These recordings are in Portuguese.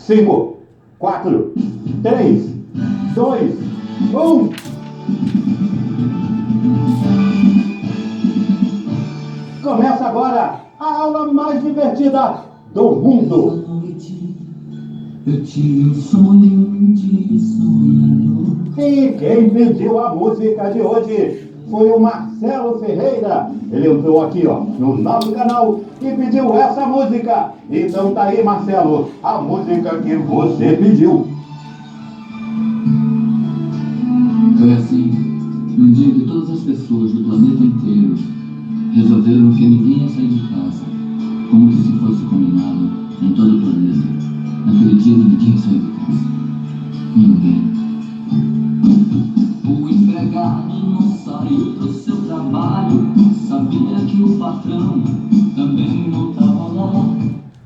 5, 4, 3, 2, 1. Começa agora a aula mais divertida do mundo. Eu tive um sonho de sonhador. E quem pediu a música de hoje foi o Marcelo Ferreira. Ele entrou aqui, no nosso canal e pediu essa música. Então tá aí, Marcelo, a música que você pediu. Foi assim, num dia que todas as pessoas do planeta inteiro resolveram que ninguém ia sair de casa, como que se fosse combinado em todo o planeta. Naquele dia ninguém saiu de casa. Ninguém. O empregado não saiu do seu trabalho, sabia que o patrão também não estava lá.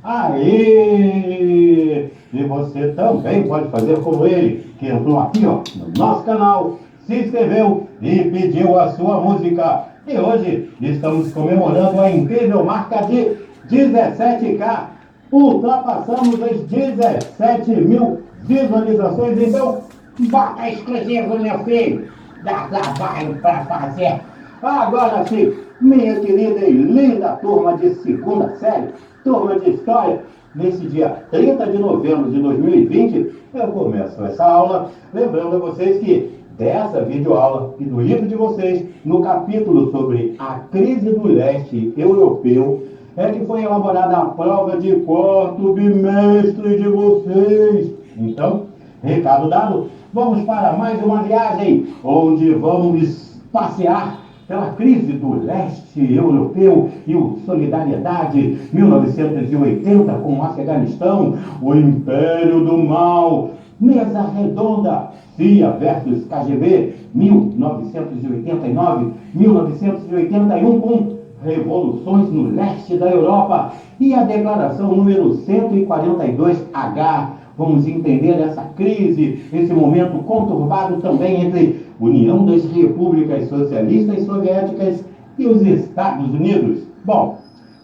Aê! E você também pode fazer como ele, que entrou aqui, no nosso canal, se inscreveu e pediu a sua música. E hoje estamos comemorando a incrível marca de 17K. Ultrapassamos as 17 mil visualizações, então bota exclusivo, meu filho. Dá trabalho para fazer. Agora sim, minha querida e linda turma de segunda série, turma de história, nesse dia 30 de novembro de 2020, eu começo essa aula lembrando a vocês que dessa videoaula e do livro de vocês, no capítulo sobre a crise do leste europeu, é que foi elaborada a prova de quarto bimestre de vocês. Então, recado dado, vamos para mais uma viagem, onde vamos passear pela crise do leste europeu e o Solidariedade, 1980 com o Afeganistão, o Império do Mal, Mesa Redonda, CIA versus KGB, 1989-1981 com revoluções no leste da Europa e a declaração número 142H. Vamos entender essa crise, esse momento conturbado também entre União das Repúblicas Socialistas Soviéticas e os Estados Unidos. Bom,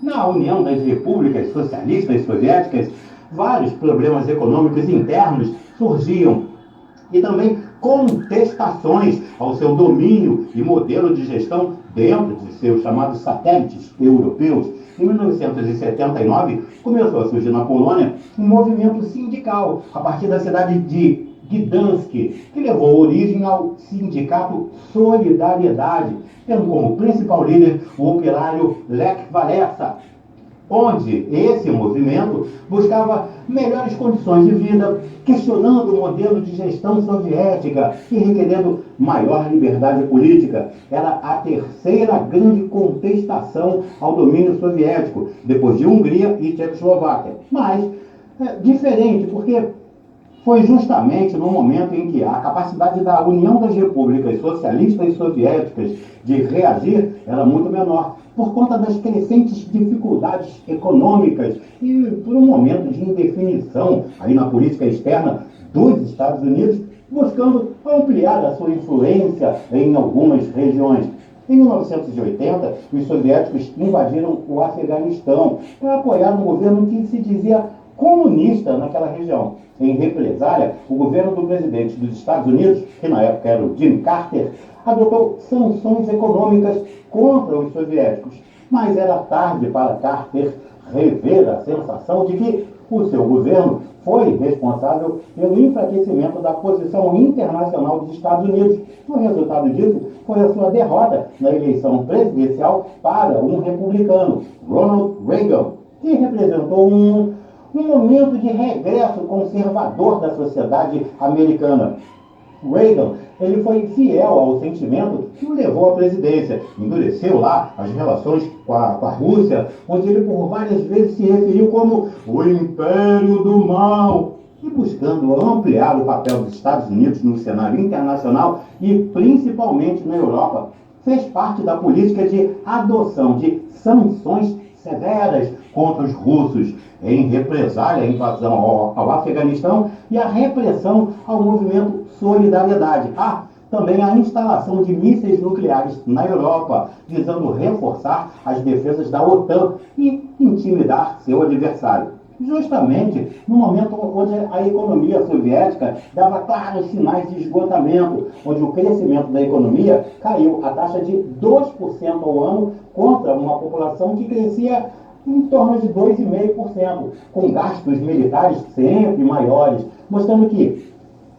na União das Repúblicas Socialistas Soviéticas, vários problemas econômicos internos surgiam e também contestações ao seu domínio e modelo de gestão dentro de seus chamados satélites europeus. Em 1979, começou a surgir na Polônia um movimento sindical a partir da cidade de Gdansk, que levou origem ao sindicato Solidariedade, tendo como principal líder o operário Lech Walesa, onde esse movimento buscava melhores condições de vida, questionando o modelo de gestão soviética e requerendo maior liberdade política. Era a terceira grande contestação ao domínio soviético, depois de Hungria e Tchecoslováquia. Mas, diferente, porque foi justamente no momento em que a capacidade da União das Repúblicas Socialistas Soviéticas de reagir era muito menor, por conta das crescentes dificuldades econômicas e por um momento de indefinição aí na política externa dos Estados Unidos, buscando ampliar a sua influência em algumas regiões. Em 1980, os soviéticos invadiram o Afeganistão para apoiar um governo que se dizia comunista naquela região. Em represália, o governo do presidente dos Estados Unidos, que na época era o Jimmy Carter, adotou sanções econômicas contra os soviéticos. Mas era tarde para Carter rever a sensação de que o seu governo foi responsável pelo enfraquecimento da posição internacional dos Estados Unidos. O resultado disso foi a sua derrota na eleição presidencial para um republicano, Ronald Reagan, que representou um momento de regresso conservador da sociedade americana. Reagan, ele foi fiel ao sentimento que o levou à presidência, endureceu lá as relações com a Rússia, onde ele por várias vezes se referiu como o Império do Mal, e buscando ampliar o papel dos Estados Unidos no cenário internacional e principalmente na Europa, fez parte da política de adoção de sanções severas contra os russos, em represália à invasão ao Afeganistão e a repressão ao movimento Solidariedade. Também a instalação de mísseis nucleares na Europa, visando reforçar as defesas da OTAN e intimidar seu adversário. justamente no momento onde a economia soviética dava claros sinais de esgotamento, onde o crescimento da economia caiu a taxa de 2% ao ano contra uma população que crescia em torno de 2,5%, com gastos militares sempre maiores, mostrando que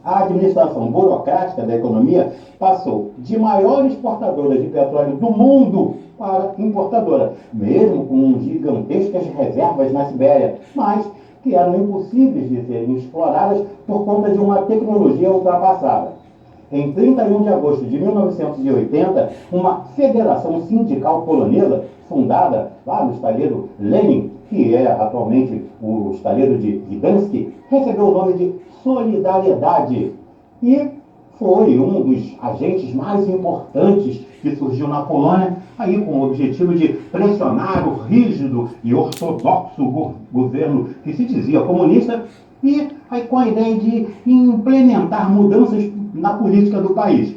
a administração burocrática da economia passou de maior exportadora de petróleo do mundo para importadora, mesmo com gigantescas reservas na Sibéria, mas que eram impossíveis de serem exploradas por conta de uma tecnologia ultrapassada. Em 31 de agosto de 1980, uma federação sindical polonesa, fundada lá no estaleiro Lenin, que é atualmente o estaleiro de Gdansk, recebeu o nome de Solidariedade e foi um dos agentes mais importantes que surgiu na Polônia, aí com o objetivo de pressionar o rígido e ortodoxo governo que se dizia comunista e aí com a ideia de implementar mudanças na política do país.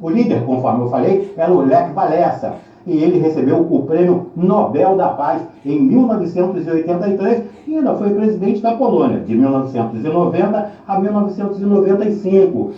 O líder, conforme eu falei, era o Lech Walesa, e ele recebeu o Prêmio Nobel da Paz em 1983 e ainda foi presidente da Polônia, de 1990 a 1995.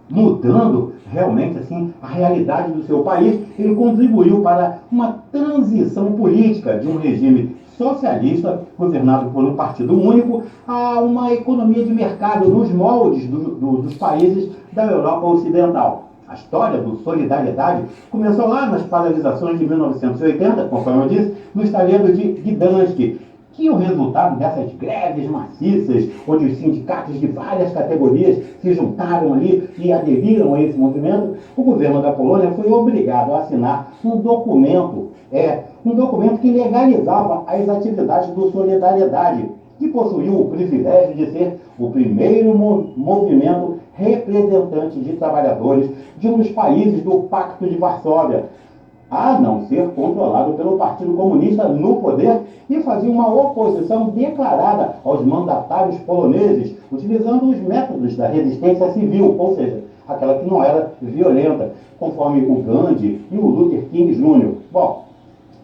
Mudando realmente assim a realidade do seu país, ele contribuiu para uma transição política de um regime socialista, governado por um partido único, a uma economia de mercado nos moldes dos países da Europa Ocidental. A história do Solidariedade começou lá nas paralisações de 1980, conforme eu disse, no estaleiro de Gdansk, que o resultado dessas greves maciças, onde os sindicatos de várias categorias se juntaram ali e aderiram a esse movimento, o governo da Polônia foi obrigado a assinar um documento que legalizava as atividades do Solidariedade, que possuiu o privilégio de ser o primeiro movimento representante de trabalhadores de um dos países do Pacto de Varsóvia, a não ser controlado pelo Partido Comunista no poder, e fazia uma oposição declarada aos mandatários poloneses, utilizando os métodos da resistência civil, ou seja, aquela que não era violenta, conforme o Gandhi e o Luther King Jr. Bom,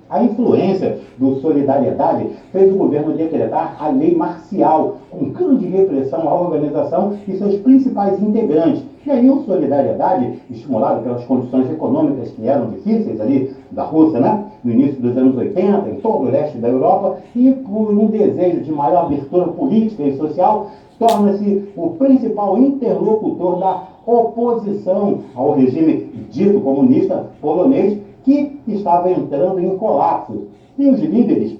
a influência do Solidariedade fez o governo decretar a lei marcial, com grande repressão à organização e seus principais integrantes. E aí o Solidariedade, estimulado pelas condições econômicas que eram difíceis ali da Rússia, né, no início dos anos 80, em todo o leste da Europa, e por um desejo de maior abertura política e social, torna-se o principal interlocutor da oposição ao regime dito comunista polonês, que estava entrando em colapso. E os líderes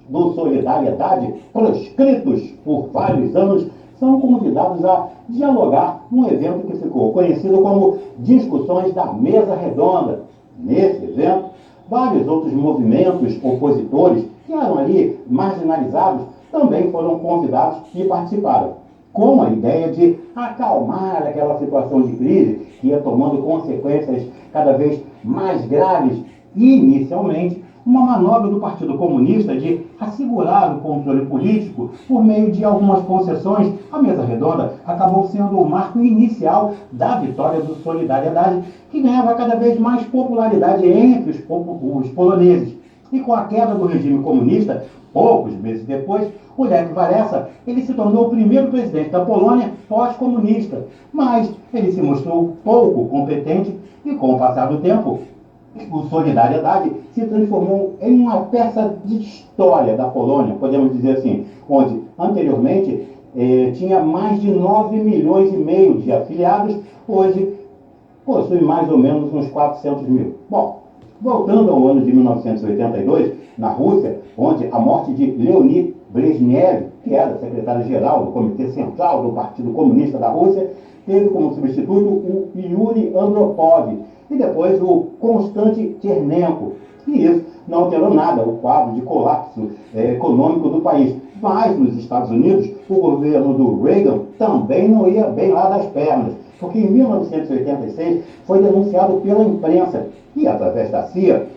do Solidariedade, proscritos por vários anos, são convidados a dialogar num evento que ficou conhecido como Discussões da Mesa Redonda. Nesse evento, vários outros movimentos opositores, que eram ali marginalizados, também foram convidados e participaram, com a ideia de acalmar aquela situação de crise que ia tomando consequências cada vez mais graves. E, inicialmente, uma manobra do Partido Comunista de assegurar o controle político por meio de algumas concessões. A mesa redonda acabou sendo o marco inicial da vitória do Solidariedade, que ganhava cada vez mais popularidade entre os poloneses. E com a queda do regime comunista, poucos meses depois, o Lech Walesa, ele se tornou o primeiro presidente da Polônia pós-comunista, mas ele se mostrou pouco competente e, com o passar do tempo, o Solidariedade se transformou em uma peça de história da Polônia, podemos dizer assim, onde anteriormente tinha mais de 9 milhões e meio de afiliados, hoje possui mais ou menos uns 400 mil. Bom, voltando ao ano de 1982, na Rússia, onde a morte de Leonid Brezhnev, que era secretário-geral do Comitê Central do Partido Comunista da Rússia, teve como substituto o Yuri Andropov e depois o Konstantin Chernenko. E isso não alterou nada o quadro de colapso econômico do país. Mas nos Estados Unidos, o governo do Reagan também não ia bem lá das pernas, porque em 1986 foi denunciado pela imprensa e, através da CIA,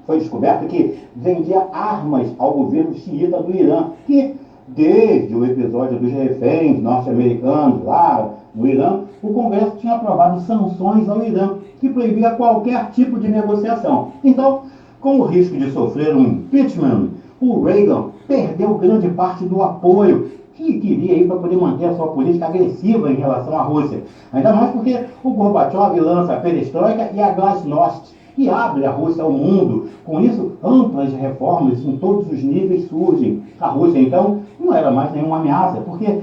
foi descoberto que vendia armas ao governo xiita do Irã, que, desde o episódio dos reféns norte-americanos lá no Irã, o Congresso tinha aprovado sanções ao Irã, que proibia qualquer tipo de negociação. Então, com o risco de sofrer um impeachment, o Reagan perdeu grande parte do apoio que queria aí para poder manter a sua política agressiva em relação à Rússia. Ainda mais porque o Gorbachev lança a Perestroika e a Glasnost, que abre a Rússia ao mundo. Com isso, amplas reformas em todos os níveis surgem. A Rússia, então, não era mais nenhuma ameaça, porque,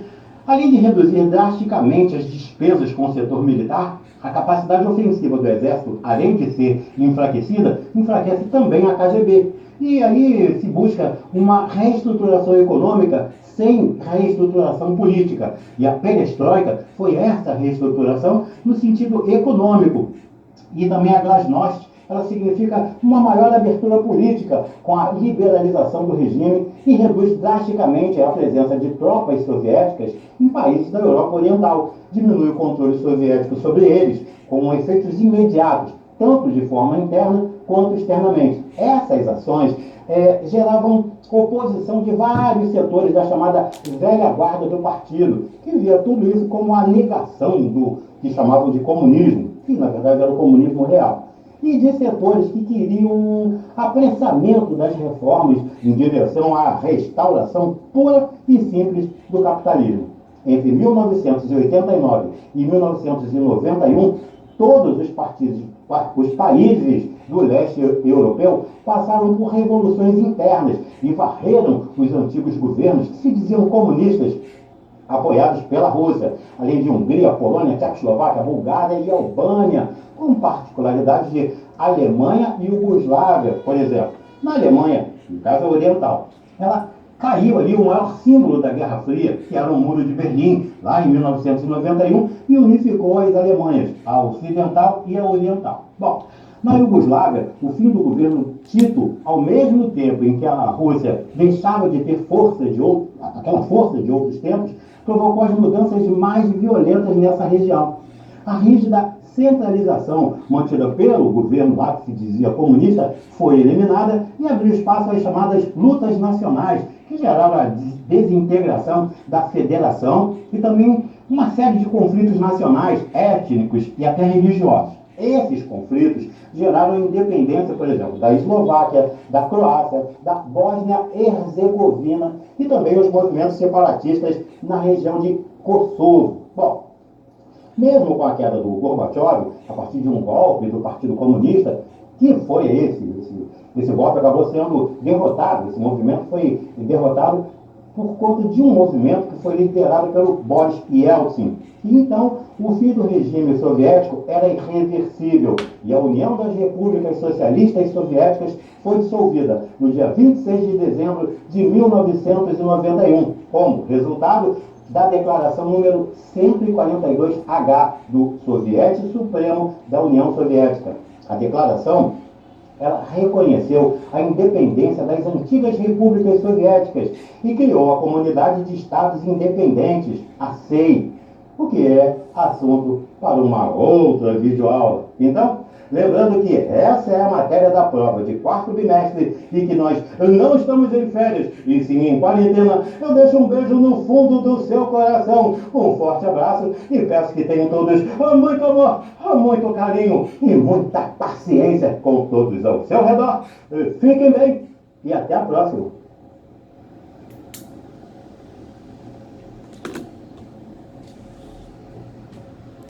além de reduzir drasticamente as despesas com o setor militar, a capacidade ofensiva do Exército, além de ser enfraquecida, enfraquece também a KGB. E aí se busca uma reestruturação econômica sem reestruturação política. E a perestroika foi essa reestruturação no sentido econômico. E também a glasnost, ela significa uma maior abertura política com a liberalização do regime e reduz drasticamente a presença de tropas soviéticas em países da Europa Oriental. Diminui o controle soviético sobre eles, com efeitos imediatos, tanto de forma interna quanto externamente. Essas ações geravam oposição de vários setores da chamada velha guarda do partido, que via tudo isso como a negação do que chamavam de comunismo, que na verdade era o comunismo real, e de setores que queriam um apressamento das reformas em direção à restauração pura e simples do capitalismo. Entre 1989 e 1991, todos os países do leste europeu passaram por revoluções internas e varreram os antigos governos que se diziam comunistas, apoiados pela Rússia, além de Hungria, Polônia, Tchecoslováquia, Bulgária e Albânia, com particularidades de Alemanha e Iugoslávia, por exemplo. Na Alemanha, no caso oriental, ela caiu ali o maior símbolo da Guerra Fria, que era o Muro de Berlim, lá em 1991, e unificou as Alemanhas, a ocidental e a oriental. Bom, na Iugoslávia, o fim do governo Tito, ao mesmo tempo em que a Rússia deixava de ter aquela força de outros tempos, provocou as mudanças mais violentas nessa região. A rígida centralização mantida pelo governo lá, que se dizia comunista, foi eliminada e abriu espaço às chamadas lutas nacionais, que geraram a desintegração da federação e também uma série de conflitos nacionais, étnicos e até religiosos. Esses conflitos geraram a independência, por exemplo, da Eslováquia, da Croácia, da Bósnia-Herzegovina e também os movimentos separatistas na região de Kosovo. Bom, mesmo com a queda do Gorbachev, a partir de um golpe do Partido Comunista, que foi esse golpe acabou sendo derrotado, esse movimento foi derrotado por conta de um movimento que foi liderado pelo Boris Yeltsin. E então, o fim do regime soviético era irreversível e a União das Repúblicas Socialistas Soviéticas foi dissolvida no dia 26 de dezembro de 1991, como resultado da declaração número 142H do Soviete Supremo da União Soviética. A declaração, ela reconheceu a independência das antigas repúblicas soviéticas e criou a Comunidade de Estados Independentes, a CEI, o que é assunto para uma outra videoaula. Então, lembrando que essa é a matéria da prova de quarto bimestre e que nós não estamos em férias, e sim em quarentena, eu deixo um beijo no fundo do seu coração, um forte abraço e peço que tenham todos muito amor, muito carinho e muita paciência com todos ao seu redor. Fiquem bem e até a próxima.